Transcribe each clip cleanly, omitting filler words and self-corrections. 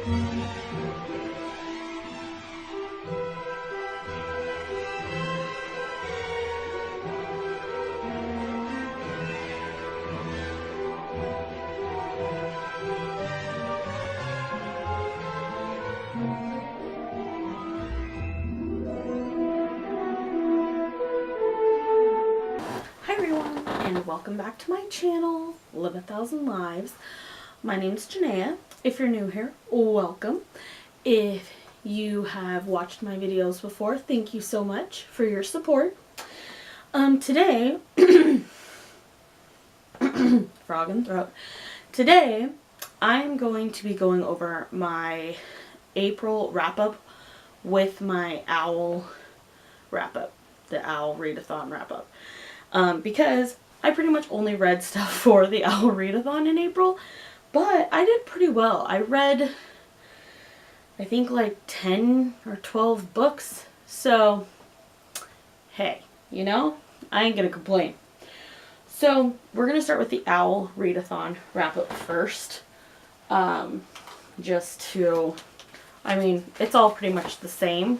Hi everyone, and welcome back to my channel, Live a Thousand Lives. My name's Janaea. If you're new here, welcome. If you have watched my videos before, thank you so much for your support. Today, frog in throat. Today, I'm going to be going over my April wrap-up with my OWL wrap-up, the OWL Readathon wrap-up. Because I pretty much only read stuff for the OWL Readathon in April, but I did pretty well. I read, I think, like 10 or 12 books, so hey, you know, I ain't gonna complain. So we're gonna start with the OWL Readathon wrap-up first, just to, I mean, it's all pretty much the same,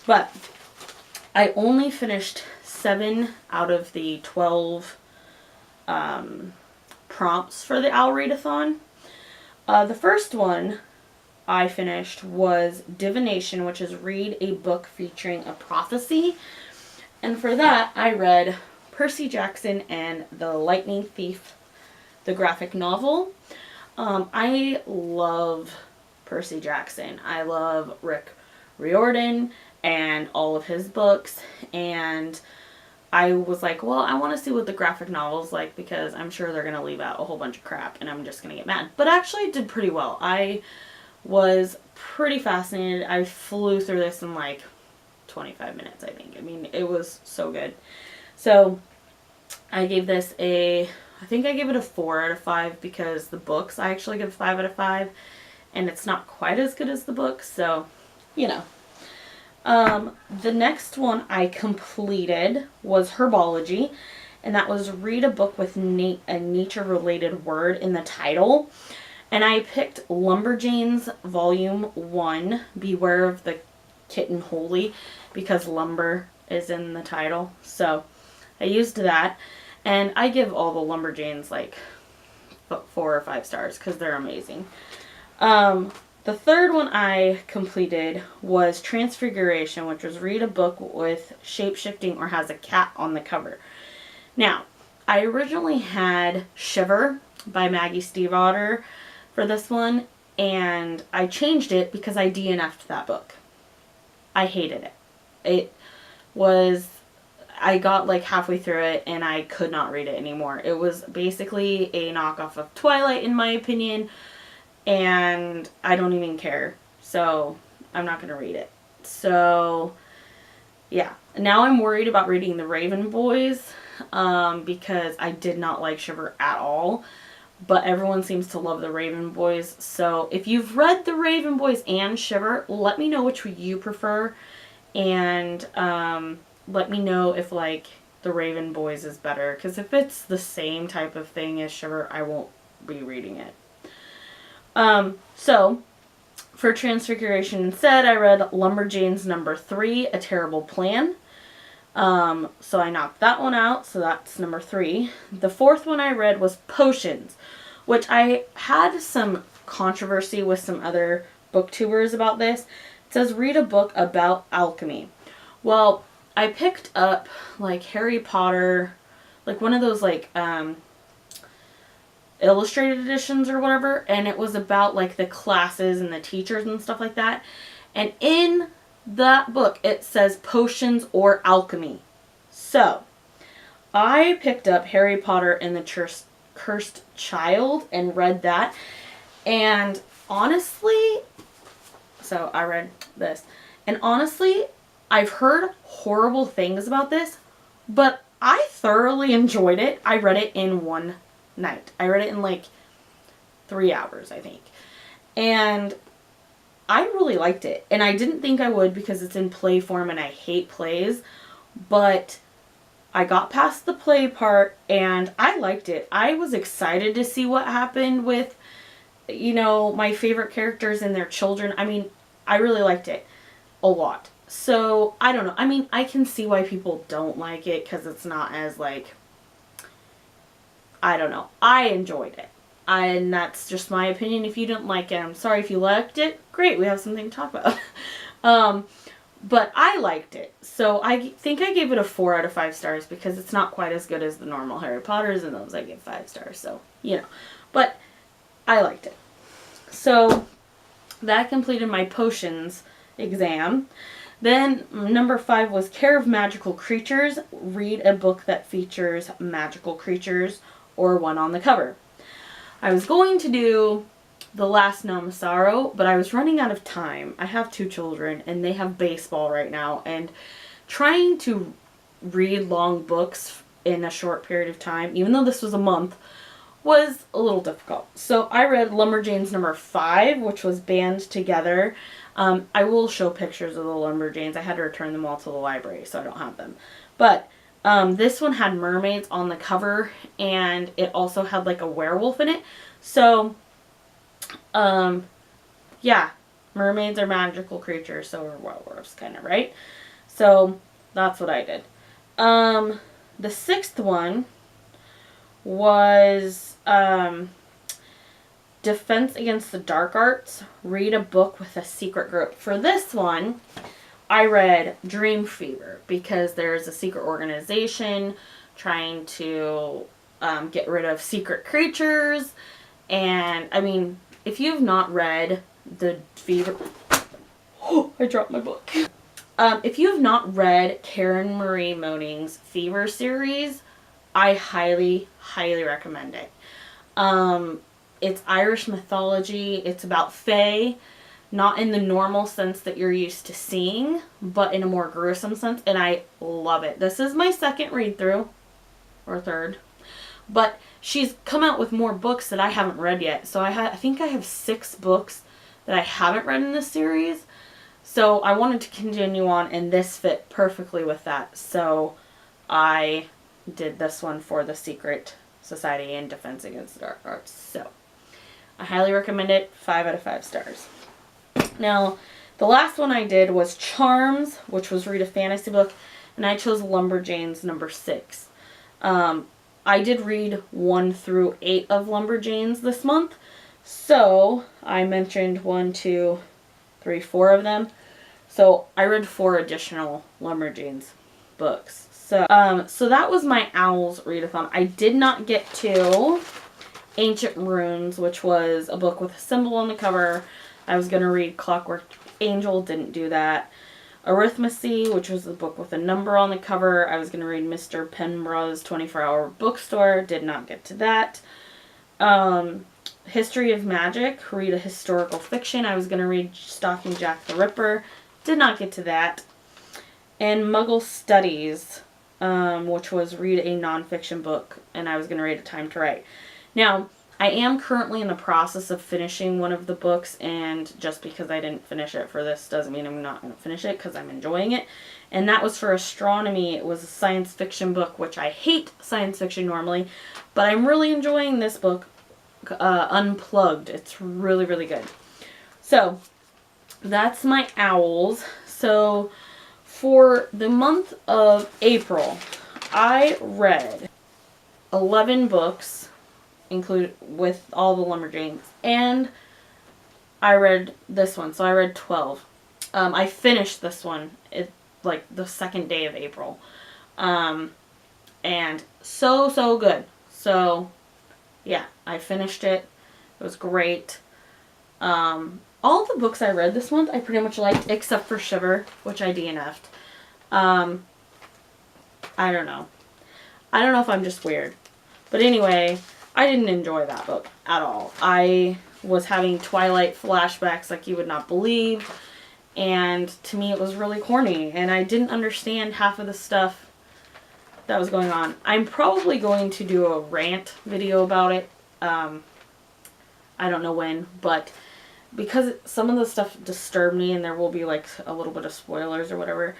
but I only finished 7 out of the 12 prompts for the OWL Readathon. The first one I finished was Divination, which is read a book featuring a prophecy. And for that, I read Percy Jackson and the Lightning Thief, the graphic novel. I love Percy Jackson. I love Rick Riordan and all of his books, and I was like, well, I want to see what the graphic novel's like, because I'm sure they're going to leave out a whole bunch of crap and I'm just going to get mad. But actually it did pretty well. I was pretty fascinated. I flew through this in like 25 minutes, I think. I mean, it was so good. So I gave this I think I gave it a 4 out of 5, because the books I actually give 5 out of 5, and it's not quite as good as the books, so, you know. The next one I completed was Herbology, and that was read a book with a nature-related word in the title. And I picked Lumberjanes Volume 1, Beware of the Kitten Holy, because lumber is in the title. So I used that, and I give all the Lumberjanes like 4 or 5 stars, because they're amazing. The third one I completed was Transfiguration, which was read a book with shape-shifting or has a cat on the cover. Now, I originally had Shiver by Maggie Stiefvater for this one, and I changed it because I DNF'd that book. I hated it. It was, I got like halfway through it and I could not read it anymore. It was basically a knockoff of Twilight, in my opinion, and I don't even care, so I'm not going to read it. So, yeah. Now I'm worried about reading The Raven Boys, because I did not like Shiver at all, but everyone seems to love The Raven Boys. So if you've read The Raven Boys and Shiver, let me know which you prefer, and let me know if, like, The Raven Boys is better, because if it's the same type of thing as Shiver, I won't be reading it. So, for Transfiguration instead, I read Lumberjanes number 3, A Terrible Plan. So I knocked that one out, so that's number 3. The fourth one I read was Potions, which I had some controversy with some other booktubers about this. It says, read a book about alchemy. Well, I picked up, like, Harry Potter, like one of those, like, illustrated editions or whatever, and it was about like the classes and the teachers and stuff like that, and in that book it says potions or alchemy. So I picked up Harry Potter and the Cursed Child and read that, and honestly, so I read this, and honestly, I've heard horrible things about this, but I thoroughly enjoyed it. I read it in one night. I read it in like 3 hours, I think. And I really liked it. And I didn't think I would, because it's in play form and I hate plays. But I got past the play part and I liked it. I was excited to see what happened with you know, my favorite characters and their children. I mean, I really liked it a lot. So, I don't know. I mean, I can see why people don't like it because it's not as, like, I don't know. I enjoyed it. And that's just my opinion. If you didn't like it, I'm sorry. If you liked it, great. We have something to talk about. But I liked it. So I think I gave it a 4 out of 5 stars because it's not quite as good as the normal Harry Potters, and those I give 5 stars. So, you know. But I liked it. So that completed my potions exam. Then number 5 was Care of Magical Creatures. Read a book that features magical creatures or one on the cover. I was going to do The Last Gnome Sorrow, but I was running out of time. I have 2 children, and they have baseball right now, and trying to read long books in a short period of time, even though this was a month, was a little difficult. So I read Lumberjanes number 5, which was Band Together. I will show pictures of the Lumberjanes. I had to return them all to the library, so I don't have them. But this one had mermaids on the cover, and it also had like a werewolf in it. So, yeah, mermaids are magical creatures, so are werewolves, kind of, right? So that's what I did. The 6th one was Defense Against the Dark Arts. Read a book with a secret group. For this one, I read Dream Fever because there's a secret organization trying to get rid of secret creatures. And, I mean, if you've not read the Fever... Oh, I dropped my book. If you have not read Karen Marie Moning's Fever series, I highly, highly recommend it. It's Irish mythology. It's about fae. Not in the normal sense that you're used to seeing, but in a more gruesome sense, and I love it. This is my 2nd read through, or 3rd, but she's come out with more books that I haven't read yet, so I think I have 6 books that I haven't read in this series, so I wanted to continue on, and this fit perfectly with that, so I did this one for the Secret Society and Defense Against the Dark Arts, so I highly recommend it, 5 out of 5 stars. Now, the last one I did was Charms, which was read a fantasy book, and I chose Lumberjanes number 6. I did read 1 through 8 of Lumberjanes this month, so I mentioned 1, 2, 3, 4 of them. So I read 4 additional Lumberjanes books. So that was my Owls readathon. I did not get to Ancient Runes, which was a book with a symbol on the cover. I was going to read Clockwork Angel, didn't do that. Arithmancy, which was the book with a number on the cover. I was going to read Mr. Penbrow's 24-Hour Bookstore, did not get to that. History of Magic, read a historical fiction. I was going to read Stalking Jack the Ripper, did not get to that. And Muggle Studies, which was read a nonfiction book, and I was going to read A Time to Write. Now, I am currently in the process of finishing one of the books, and just because I didn't finish it for this doesn't mean I'm not going to finish it, because I'm enjoying it. And that was for astronomy. It was a science fiction book, which I hate science fiction normally, but I'm really enjoying this book, Unplugged. It's really, really good. So, that's my Owls. So, for the month of April, I read 11 books, include with all the Lumberjanes, and I read this one, so I read 12. I finished this one like the 2nd day of April, and so good. So yeah, I finished it. It was great. All the books I read this month I pretty much liked, except for Shiver, which I DNF'd. I don't know if I'm just weird, but anyway, I didn't enjoy that book at all. I was having Twilight flashbacks like you would not believe, and to me it was really corny, and I didn't understand half of the stuff that was going on. I'm probably going to do a rant video about it. I don't know when, but because some of the stuff disturbed me, and there will be like a little bit of spoilers or whatever,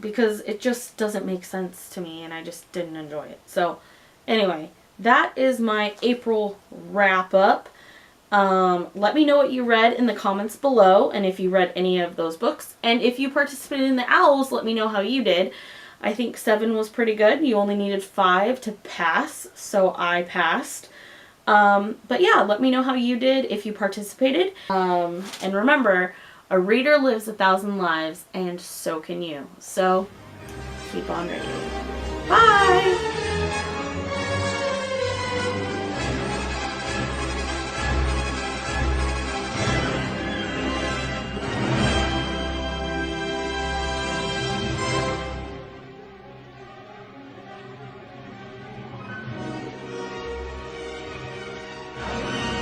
because it just doesn't make sense to me, and I just didn't enjoy it. So anyway, that is my April wrap up. Let me know what you read in the comments below, and if you read any of those books. And if you participated in the owls, let me know how you did. I think 7 was pretty good. You only needed 5 to pass, so I passed. But yeah, let me know how you did if you participated. And remember, a reader lives 1,000 lives, and so can you. So keep on reading. Bye!